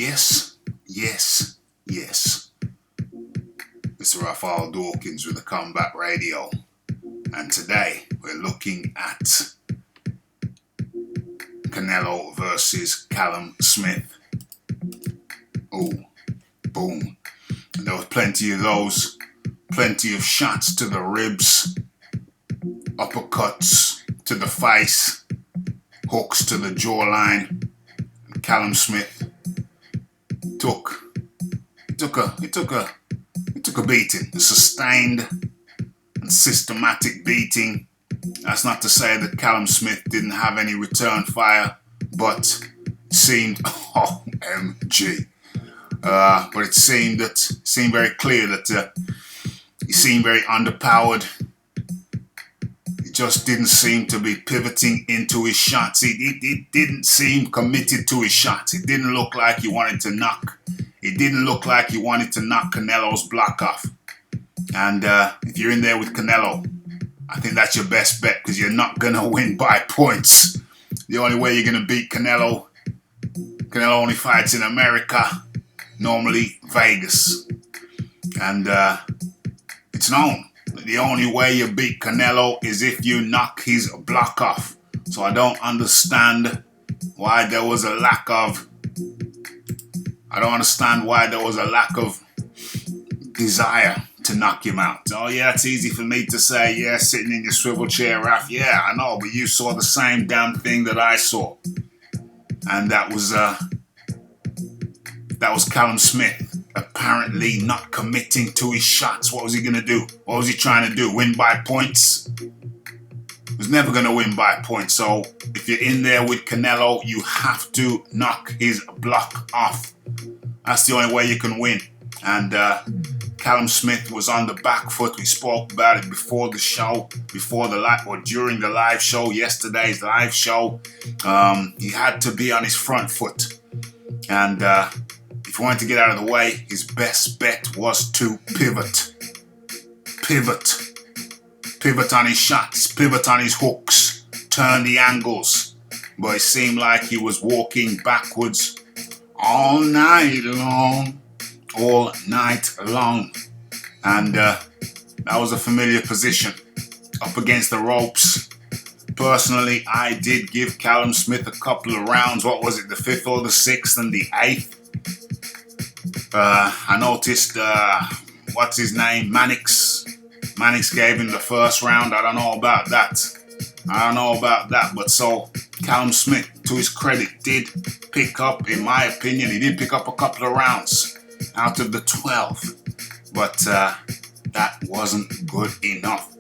Yes, yes, yes. Mr. Raphael Dawkins with the Comeback Radio. And today we're looking at Canelo versus Callum Smith. Oh, boom. And there was plenty of those. Plenty of shots to the ribs, uppercuts to the face, hooks to the jawline. And Callum Smith took a beating, a sustained and systematic beating. That's not to say that Callum Smith didn't have any return fire, but it seemed OMG. But it seemed very clear that he seemed very underpowered. He just didn't seem to be pivoting into his shots. He didn't seem committed to his shots. It didn't look like he wanted to knock. It didn't look like he wanted to knock Canelo's block off. And if you're in there with Canelo, I think that's your best bet because you're not going to win by points. The only way you're going to beat Canelo only fights in America, normally Vegas. And it's known that the only way you beat Canelo is if you knock his block off. So I don't understand why there was a lack of desire to knock him out. Oh yeah, it's easy for me to say, yeah, sitting in your swivel chair, Raf. Yeah, I know, but you saw the same damn thing that I saw. And that was Callum Smith apparently not committing to his shots. What was he going to do? What was he trying to do? Win by points? He was never going to win by points. So if you're in there with Canelo, you have to knock his block off. That's the only way you can win. And Callum Smith was on the back foot. We spoke about it before the show, during the live show, yesterday's live show. He had to be on his front foot. And if he wanted to get out of the way, his best bet was to pivot. Pivot on his shots, pivot on his hooks, turn the angles. But it seemed like he was walking backwards all night long. And that was a familiar position up against the ropes. Personally, I did give Callum Smith a couple of rounds. What was it, the 5th or the 6th and the 8th? I noticed, what's his name, Mannix gave him the first round. I don't know about that. But so Callum Smith, to his credit, did pick up, in my opinion, he did pick up a couple of rounds out of the 12. But that wasn't good enough.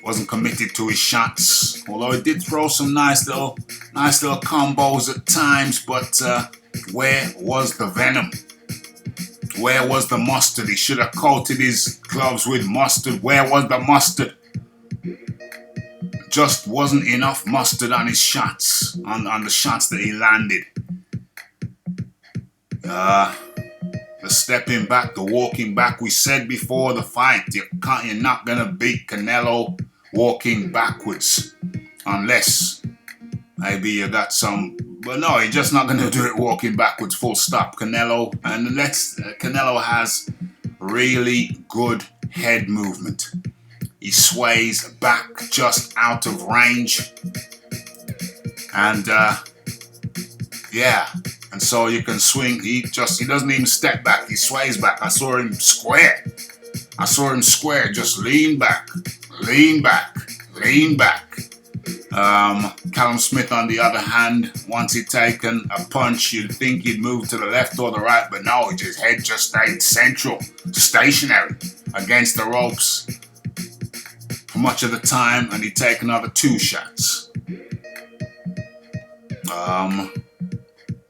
Wasn't committed to his shots. Although he did throw some nice little combos at times. But where was the venom? Where was the mustard? He should have coated his gloves with mustard. Where was the mustard? Just wasn't enough mustard on his shots, on the shots that he landed. The stepping back, the walking back. We said before the fight, you're not going to beat Canelo walking backwards. Unless maybe you got some... But no, you're just not going to do it walking backwards, full stop. Canelo has really good head movement. He sways back just out of range. And and so you can swing. He doesn't even step back. He sways back. I saw him square. Just lean back. Callum Smith, on the other hand, once he'd taken a punch, you'd think he'd move to the left or the right, but no, his head just stayed stationary against the ropes for much of the time, and he'd take another 2 shots.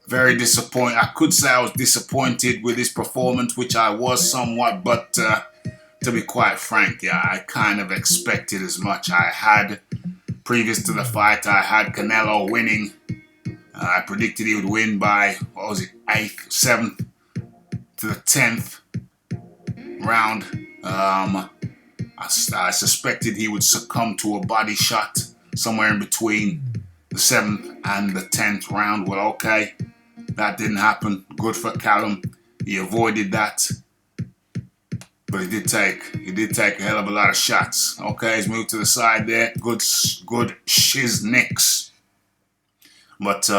Very disappointed. I could say I was disappointed with his performance, which I was somewhat, but to be quite frank, I kind of expected as much. Previous to the fight, I had Canelo winning. I predicted he would win by, 8th, 7th to the 10th round. I suspected he would succumb to a body shot somewhere in between the 7th and the 10th round. Well, okay. That didn't happen. Good for Callum. He avoided that. But he did take a hell of a lot of shots. Okay, he's moved to the side there. Good shiznicks. But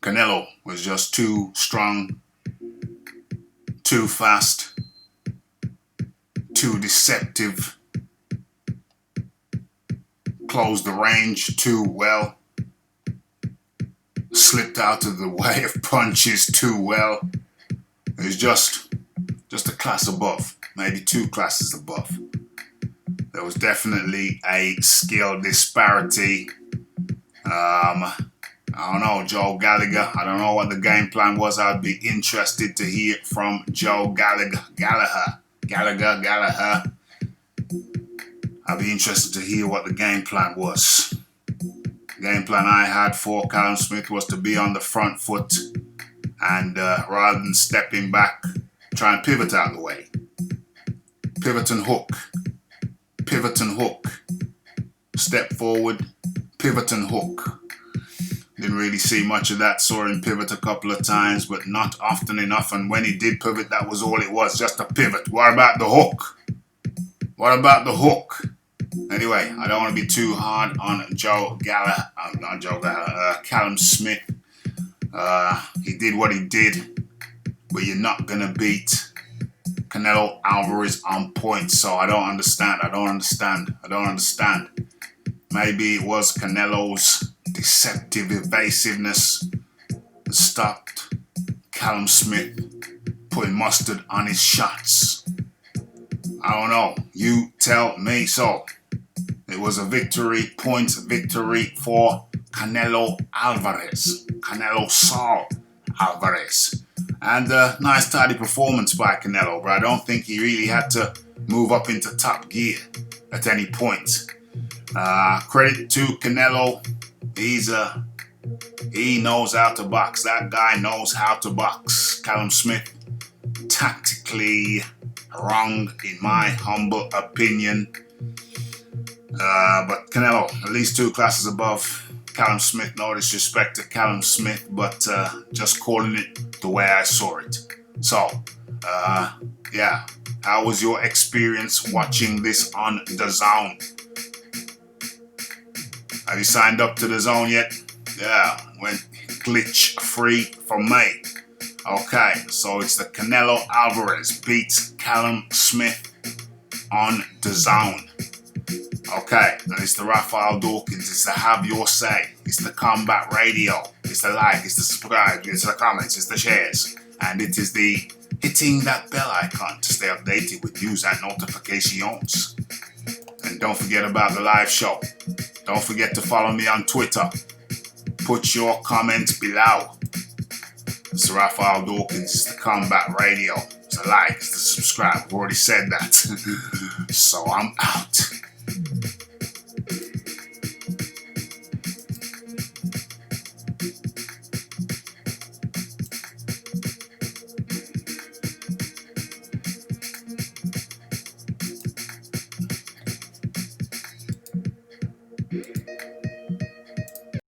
Canelo was just too strong, too fast, too deceptive. Closed the range too well. Slipped out of the way of punches too well. It was just a class above, maybe 2 classes above. There was definitely a skill disparity. I don't know, Joe Gallagher. I don't know what the game plan was. I'd be interested to hear from Joe Gallagher. I'd be interested to hear what the game plan was. The game plan I had for Callum Smith was to be on the front foot and rather than stepping back, try and pivot out of the way. Pivot and hook. Pivot and hook. Step forward, pivot and hook. Didn't really see much of that. Saw him pivot a couple of times, but not often enough. And when he did pivot, that was all it was, just a pivot. What about the hook? What about the hook? Anyway, I don't want to be too hard on Callum Smith. He did what he did, but you're not going to beat Canelo Alvarez on points. So I don't understand. Maybe it was Canelo's deceptive evasiveness that stopped Callum Smith putting mustard on his shots. I don't know. You tell me. So it was a points victory for Canelo Alvarez. Canelo Saul Alvarez. And a nice tidy performance by Canelo, but I don't think he really had to move up into top gear at any point. Credit to Canelo. He knows how to box. That guy knows how to box. Callum Smith, tactically wrong in my humble opinion. But Canelo, at least 2 classes above Callum Smith. No disrespect to Callum Smith, but just calling it the way I saw it. So, yeah. How was your experience watching this on the Zone? Have you signed up to the Zone yet? Yeah, went glitch free for me. Okay, so it's the Canelo Alvarez beats Callum Smith on the Zone. Okay, and it's the Raphael Dawkins, it's the Have Your Say, it's the Combat Radio, it's the like, it's the subscribe, it's the comments, it's the shares, and it is the hitting that bell icon to stay updated with news and notifications. And don't forget about the live show. Don't forget to follow me on Twitter. Put your comments below. It's the Raphael Dawkins, it's the Combat Radio, it's the like, it's the subscribe, I've already said that. So I'm out.